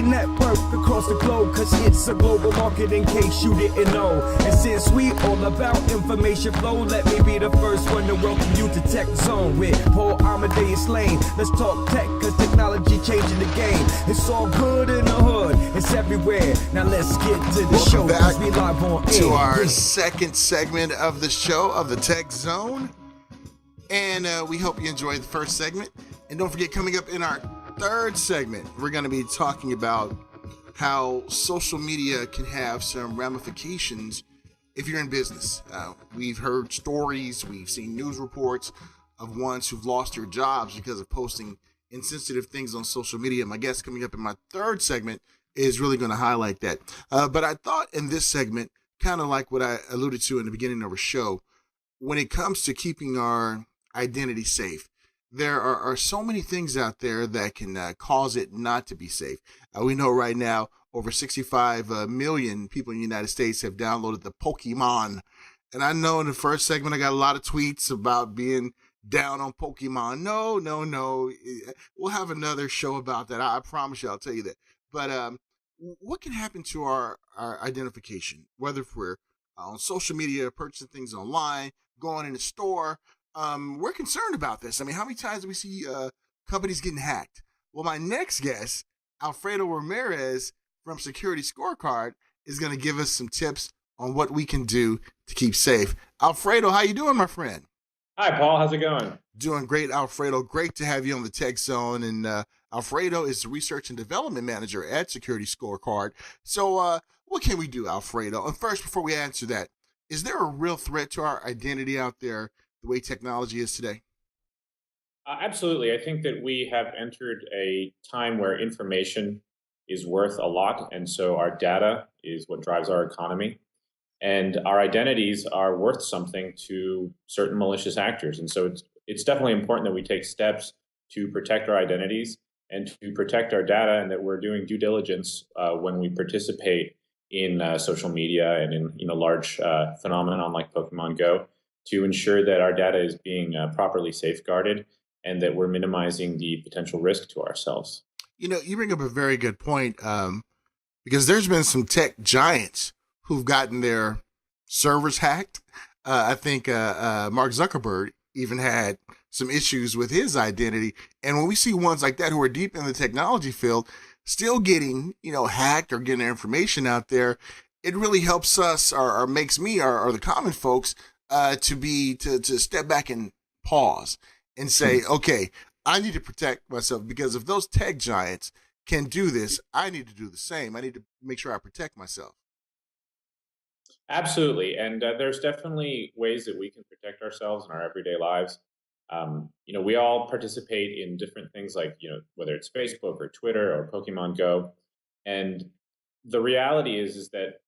We network across the globe, cause it's a global market in case you didn't know. And since we all about information flow, let me be the first one to welcome you to Tech Zone with Paul Amadeus Lane. Let's talk tech, cause technology changing the game. It's all good in the hood, it's everywhere. Now let's get to the show, cause we live on air. To our second segment of the show of the Tech Zone. And we hope you enjoyed the first segment. And don't forget, coming up in our third segment, we're going to be talking about how social media can have some ramifications if you're in business. We've heard stories, we've seen news reports of ones who've lost their jobs because of posting insensitive things on social media. My guest coming up in my third segment is really going to highlight that. But I thought in this segment, kind of like what I alluded to in the beginning of our show, when it comes to keeping our identity safe, there are so many things out there that can cause it not to be safe. We know right now over 65 million people in the United States have downloaded the Pokémon. And I know in the first segment I got a lot of tweets about being down on Pokemon. No. We'll have another show about that. I promise you, I'll tell you that. But what can happen to our identification, whether if we're on social media, purchasing things online, going in the store? We're concerned about this. I mean, how many times do we see companies getting hacked? Well, my next guest, Alfredo Ramirez from SecurityScorecard, is going to give us some tips on what we can do to keep safe. Alfredo, how you doing, my friend? Hi, Paul. How's it going? Doing great, Alfredo. Great to have you on the Tech Zone. And Alfredo is the Research and Development Manager at SecurityScorecard. So what can we do, Alfredo? And first, before we answer that, is there a real threat to our identity out there the way technology is today? Absolutely. I think that we have entered a time where information is worth a lot. And so our data is what drives our economy. And our identities are worth something to certain malicious actors. And so it's definitely important that we take steps to protect our identities and to protect our data, and that we're doing due diligence when we participate in social media and in large phenomenon like Pokémon Go, to ensure that our data is being properly safeguarded and that we're minimizing the potential risk to ourselves. You know, you bring up a very good point, because there's been some tech giants who've gotten their servers hacked. I think Mark Zuckerberg even had some issues with his identity. And when we see ones like that who are deep in the technology field still getting, hacked or getting their information out there, it really helps us or makes me or the common folks to step back and pause and say, okay, I need to protect myself, because if those tech giants can do this, I need to do the same. I need to make sure I protect myself. Absolutely. And there's definitely ways that we can protect ourselves in our everyday lives. We all participate in different things like, whether it's Facebook or Twitter or Pokemon Go. And the reality is that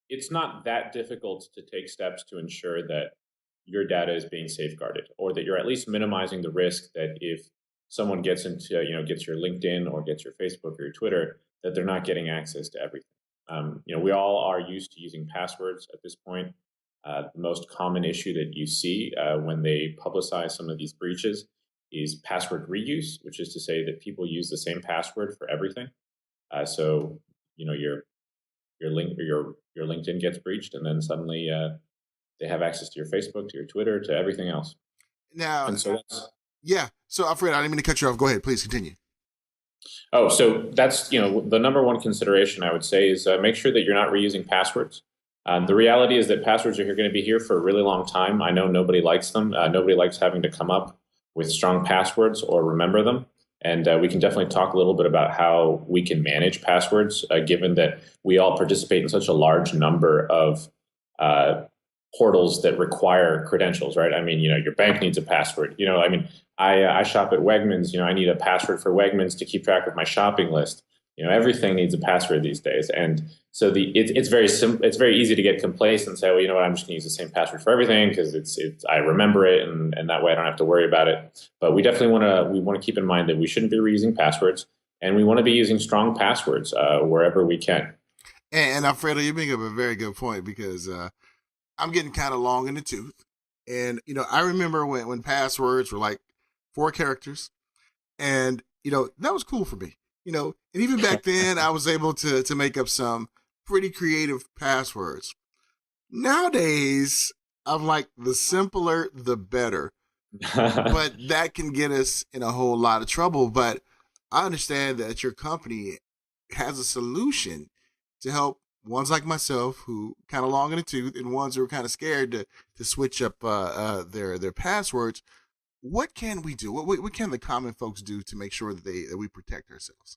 it's not that difficult to take steps to ensure that your data is being safeguarded, or that you're at least minimizing the risk that if someone gets into, gets your LinkedIn or gets your Facebook or your Twitter, that they're not getting access to everything. We all are used to using passwords at this point. The most common issue that you see when they publicize some of these breaches is password reuse, which is to say that people use the same password for everything. So your LinkedIn gets breached, and then suddenly they have access to your Facebook, to your Twitter, to everything else. Now, and so So Alfred, I didn't mean to cut you off. Go ahead, please continue. Oh, so that's, the number one consideration I would say is make sure that you're not reusing passwords. The reality is that passwords are going to be here for a really long time. I know nobody likes them. Nobody likes having to come up with strong passwords or remember them. And we can definitely talk a little bit about how we can manage passwords, given that we all participate in such a large number of portals that require credentials, right? I mean, your bank needs a password. I shop at Wegmans. I need a password for Wegmans to keep track of my shopping list. Everything needs a password these days, and so it's very simple. It's very easy to get complacent and say, well, I'm just going to use the same password for everything because I remember it, and that way I don't have to worry about it. But we definitely want to keep in mind that we shouldn't be reusing passwords, and we want to be using strong passwords wherever we can. And Alfredo, you bring up a very good point, because I'm getting kind of long in the tooth, and I remember when passwords were like 4 characters, and that was cool for me. And even back then, I was able to make up some pretty creative passwords. Nowadays, I'm like, the simpler, the better. But that can get us in a whole lot of trouble. But I understand that your company has a solution to help ones like myself who kind of long in the tooth and ones who are kind of scared to switch up their passwords. What can we do? What can the common folks do to make sure that we protect ourselves?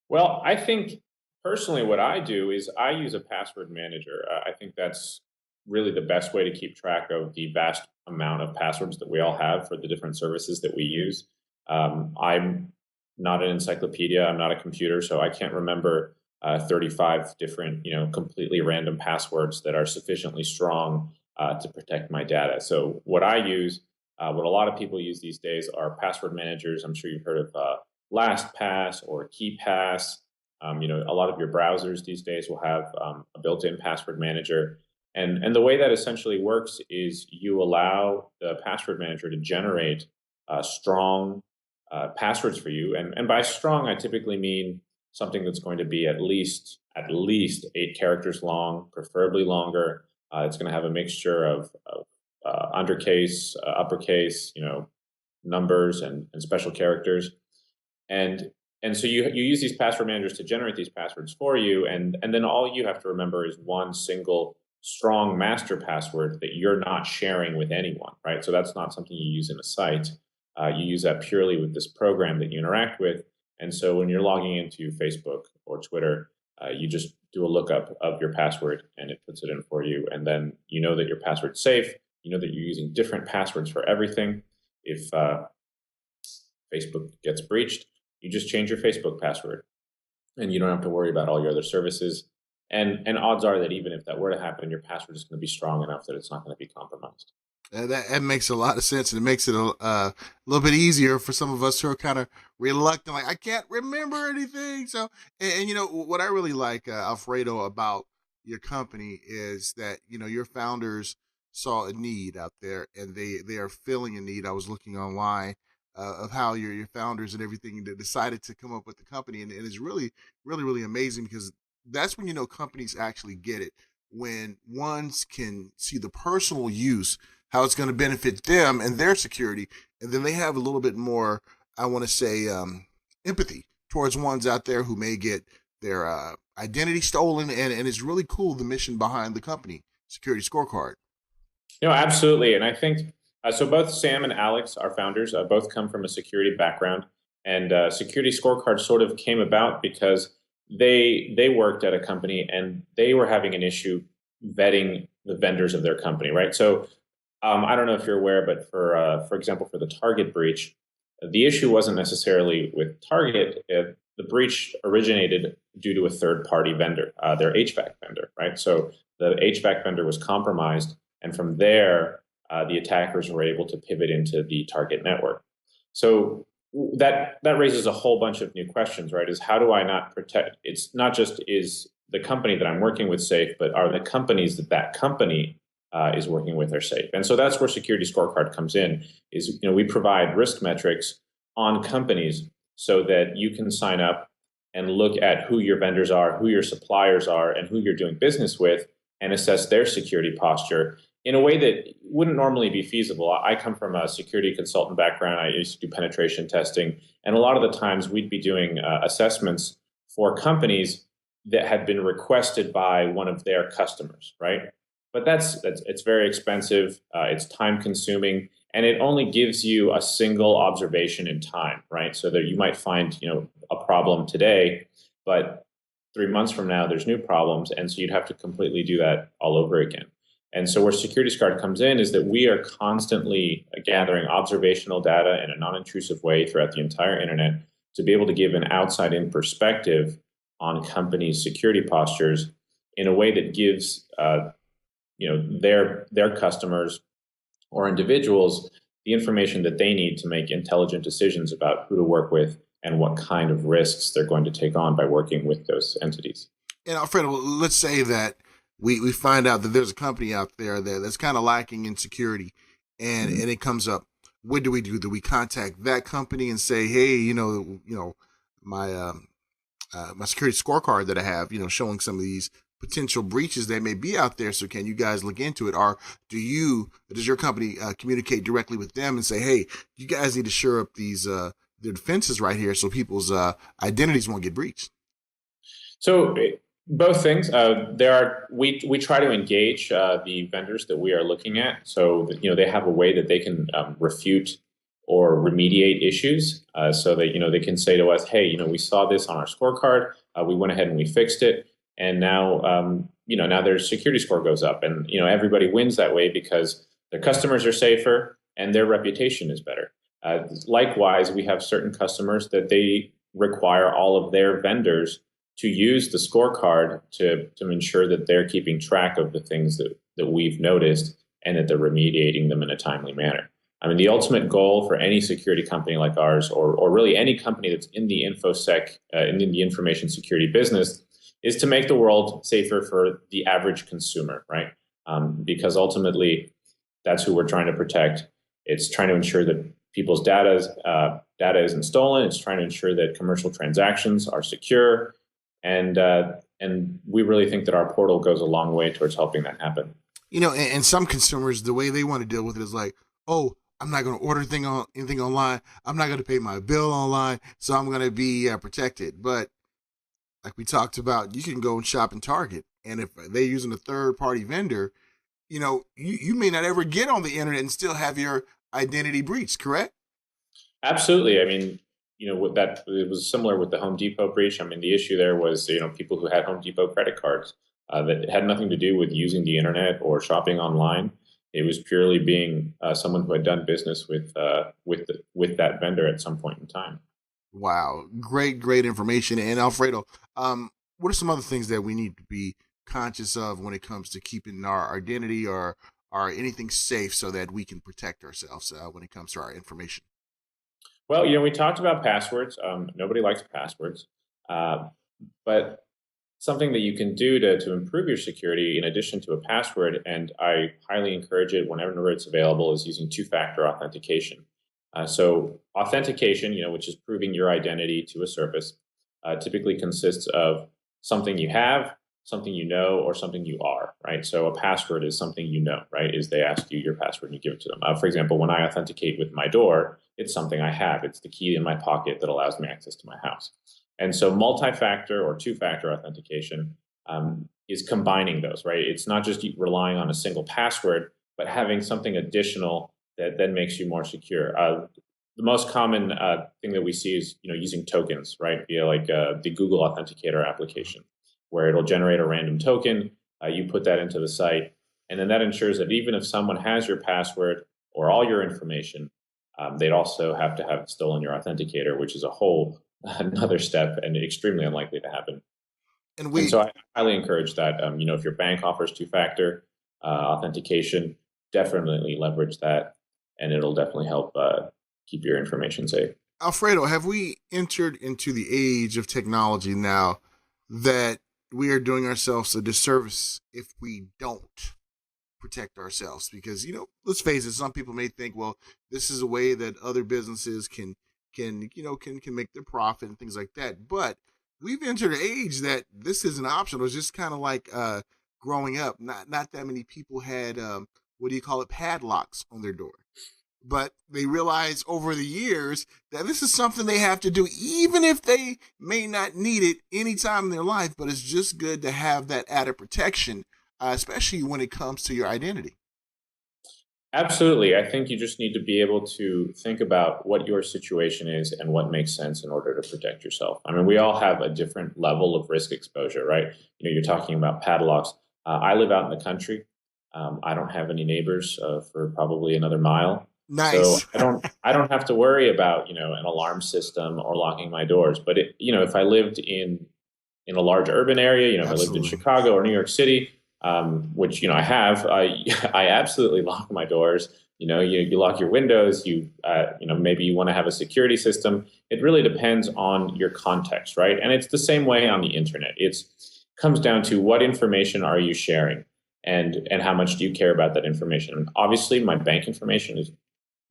Well, I think personally, what I do is I use a password manager. I think that's really the best way to keep track of the vast amount of passwords that we all have for the different services that we use. I'm not an encyclopedia. I'm not a computer, so I can't remember 35 different, completely random passwords that are sufficiently strong to protect my data. So what I use, what a lot of people use these days are password managers. I'm sure you've heard of LastPass or KeyPass. A lot of your browsers these days will have a built-in password manager. And the way that essentially works is you allow the password manager to generate strong passwords for you. And by strong, I typically mean something that's going to be at least 8 characters long, preferably longer. It's going to have a mixture of undercase, uppercase, numbers and special characters. And so you use these password managers to generate these passwords for you. And then all you have to remember is one single strong master password that you're not sharing with anyone, right? So that's not something you use in a site. You use that purely with this program that you interact with. And so when you're logging into Facebook or Twitter, you just do a lookup of your password and it puts it in for you. And then you know that your password's safe. You know that you're using different passwords for everything. If Facebook gets breached, you just change your Facebook password and you don't have to worry about all your other services. And odds are that even if that were to happen, your password is going to be strong enough that it's not going to be compromised. That makes a lot of sense, and it makes it a little bit easier for some of us who are kind of reluctant, like, I can't remember anything. So, and what I really like, Alfredo, about your company is that, your founders saw a need out there, and they are filling a need. I was looking online of how your founders and everything decided to come up with the company, and it's really, really, really amazing, because that's when companies actually get it, when ones can see the personal use, how it's going to benefit them and their security, and then they have a little bit more, I want to say, empathy towards ones out there who may get their identity stolen, and it's really cool, the mission behind the company, SecurityScorecard. Absolutely. And I think, so both Sam and Alex, our founders, both come from a security background, and SecurityScorecard sort of came about because they worked at a company and they were having an issue vetting the vendors of their company, right? So I don't know if you're aware, but for example, for the Target breach, the issue wasn't necessarily with Target. The breach originated due to a third-party vendor, their HVAC vendor, right? So the HVAC vendor was compromised, and from there, the attackers were able to pivot into the Target network. So that raises a whole bunch of new questions, right? Is how do I not protect? It's not just is the company that I'm working with safe, but are the companies that company is working with are safe? And so that's where SecurityScorecard comes in. Is we provide risk metrics on companies so that you can sign up and look at who your vendors are, who your suppliers are, and who you're doing business with, and assess their security posture in a way that wouldn't normally be feasible. I come from a security consultant background. I used to do penetration testing. And a lot of the times we'd be doing assessments for companies that had been requested by one of their customers, right? But it's very expensive. It's time consuming, and it only gives you a single observation in time, right? So that you might find, a problem today, but 3 months from now, there's new problems. And so you'd have to completely do that all over again. And so where SecurityScorecard comes in is that we are constantly gathering observational data in a non-intrusive way throughout the entire internet to be able to give an outside-in perspective on companies' security postures in a way that gives their customers or individuals the information that they need to make intelligent decisions about who to work with and what kind of risks they're going to take on by working with those entities. And Alfredo, let's say that we find out that there's a company out there that's kind of lacking in security, and it comes up. What do we do? Do we contact that company and say, hey, my security scorecard that I have, showing some of these potential breaches that may be out there. So can you guys look into it? Or does your company communicate directly with them and say, hey, you guys need to shore up these their defenses right here so people's identities won't get breached? So both things. We try to engage the vendors that we are looking at, so that, they have a way that they can refute or remediate issues, so that they can say to us, hey, we saw this on our scorecard, we went ahead and we fixed it, and now now their security score goes up, and everybody wins that way because their customers are safer and their reputation is better. Likewise, we have certain customers that they require all of their vendors to use the scorecard to ensure that they're keeping track of the things that we've noticed and that they're remediating them in a timely manner. I mean, the ultimate goal for any security company like ours, or really any company that's in the InfoSec, in the information security business, is to make the world safer for the average consumer, right? Because ultimately, that's who we're trying to protect. It's trying to ensure that people's data isn't stolen. It's trying to ensure that commercial transactions are secure. And we really think that our portal goes a long way towards helping that happen. And some consumers, the way they want to deal with it is like, oh, I'm not going to order anything online. I'm not going to pay my bill online, so I'm going to be protected. But like we talked about, you can go and shop in Target, and if they're using a third-party vendor, you may not ever get on the internet and still have your identity breached, correct? Absolutely. I mean, with that, it was similar with the Home Depot breach. I mean, the issue there was, people who had Home Depot credit cards that had nothing to do with using the internet or shopping online. It was purely being someone who had done business with that vendor at some point in time. Wow, great information. And Alfredo, what are some other things that we need to be conscious of when it comes to keeping our identity or anything safe so that we can protect ourselves when it comes to our information? Well, we talked about passwords. Nobody likes passwords, but something that you can do to improve your security in addition to a password, and I highly encourage it whenever it's available, is using two-factor authentication. So authentication, which is proving your identity to a surface, typically consists of something you have, something you know, or something you are, right? So a password is something right? Is they ask you your password and you give it to them. For example, when I authenticate with my door, it's something I have. It's the key in my pocket that allows me access to my house. And so multi-factor or two-factor authentication is combining those, right? It's not just relying on a single password, but having something additional that then makes you more secure. The most common thing that we see is, using tokens, right? Via like the Google Authenticator application, where it'll generate a random token. You put that into the site, and then that ensures that even if someone has your password or all your information, they'd also have to have stolen your authenticator, which is a whole another step and extremely unlikely to happen. And so I highly encourage that. If your bank offers two-factor authentication, definitely leverage that, and it'll definitely help keep your information safe. Alfredo, have we entered into the age of technology now that we are doing ourselves a disservice if we don't protect ourselves? Because, let's face it, some people may think, well, this is a way that other businesses can make their profit and things like that. But we've entered an age that this is an option. It was just kind of like growing up. Not that many people had padlocks on their door. But they realize over the years that this is something they have to do, even if they may not need it any time in their life. But it's just good to have that added protection, especially when it comes to your identity. Absolutely. I think you just need to be able to think about what your situation is and what makes sense in order to protect yourself. I mean, we all have a different level of risk exposure, right? You're talking about padlocks. I live out in the country. I don't have any neighbors for probably another mile. Nice. So I don't have to worry about, an alarm system or locking my doors. But if I lived in a large urban area, if I lived in Chicago or New York City, which I have, I absolutely lock my doors. You lock your windows. Maybe you want to have a security system. It really depends on your context, right? And it's the same way on the internet. It comes down to what information are you sharing, and how much do you care about that information. And obviously, my bank information is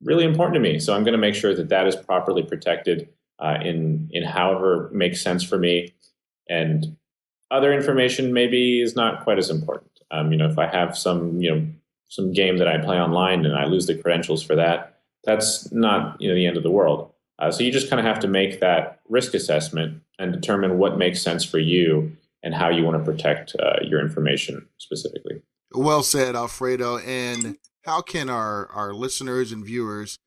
really important to me, so I'm going to make sure that is properly protected in however makes sense for me. And other information maybe is not quite as important. If I have some game that I play online and I lose the credentials for that, that's not the end of the world. So you just kind of have to make that risk assessment and determine what makes sense for you and how you want to protect your information specifically. Well said, Alfredo. And how can our listeners and viewers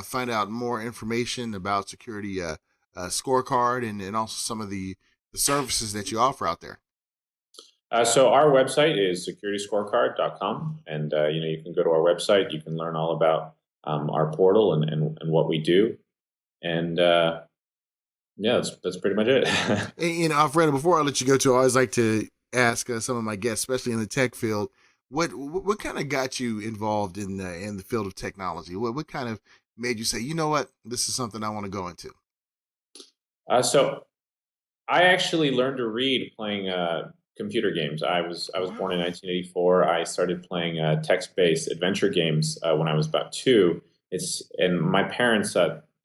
find out more information about Security Scorecard and also some of the services that you offer out there? So our website is securityscorecard.com, and you can go to our website. You can learn all about our portal and what we do, and that's pretty much it. And, Alfredo, before I let you go, I always like to ask some of my guests, especially in the tech field, what kind of got you involved in the field of technology? What kind of made you say, you know what, this is something I want to go into? So I actually learned to read playing computer games. I was born in 1984. I started playing text-based adventure games when I was about 2. And my parents,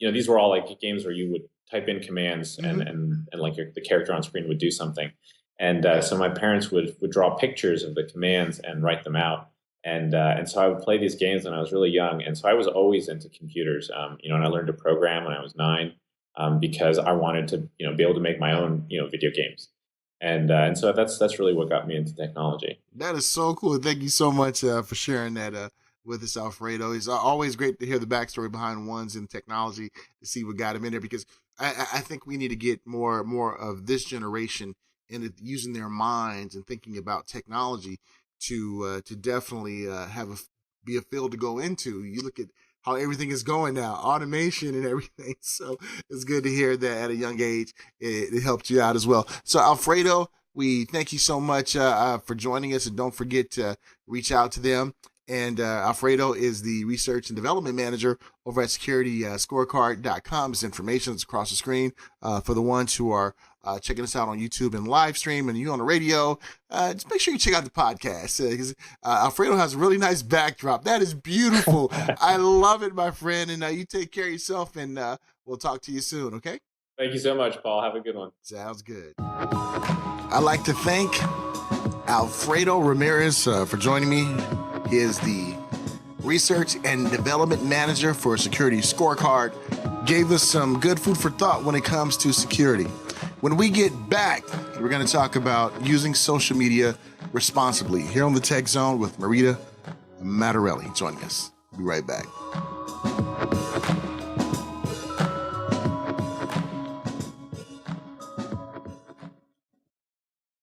these were all like games where you would type in commands and like the character on screen would do something. And so my parents would draw pictures of the commands and write them out. And so I would play these games when I was really young. And so I was always into computers. And I learned to program when I was 9 because I wanted to be able to make my own video games. And so that's really what got me into technology. That is so cool. Thank you so much for sharing that with us, Alfredo. It's always great to hear the backstory behind ones in technology to see what got him in there, because I think we need to get more of this generation into using their minds and thinking about technology to definitely be a field to go into. You look at how everything is going now, automation and everything. So it's good to hear that at a young age, it helped you out as well. So Alfredo, we thank you so much for joining us, and don't forget to reach out to them. And Alfredo is the research and development manager over at SecurityScorecard.com. This information is across the screen for the ones who are checking us out on YouTube and live stream, and you on the radio. Just make sure you check out the podcast because Alfredo has a really nice backdrop. That is beautiful. I love it, my friend. And you take care of yourself, and we'll talk to you soon, okay? Thank you so much, Paul. Have a good one. Sounds good. I'd like to thank Alfredo Ramirez for joining me. He is the research and development manager for Security Scorecard. Gave us some good food for thought when it comes to security. When we get back, we're going to talk about using social media responsibly here on the Tech Zone with Marita Mattarelli joining us. We'll be right back.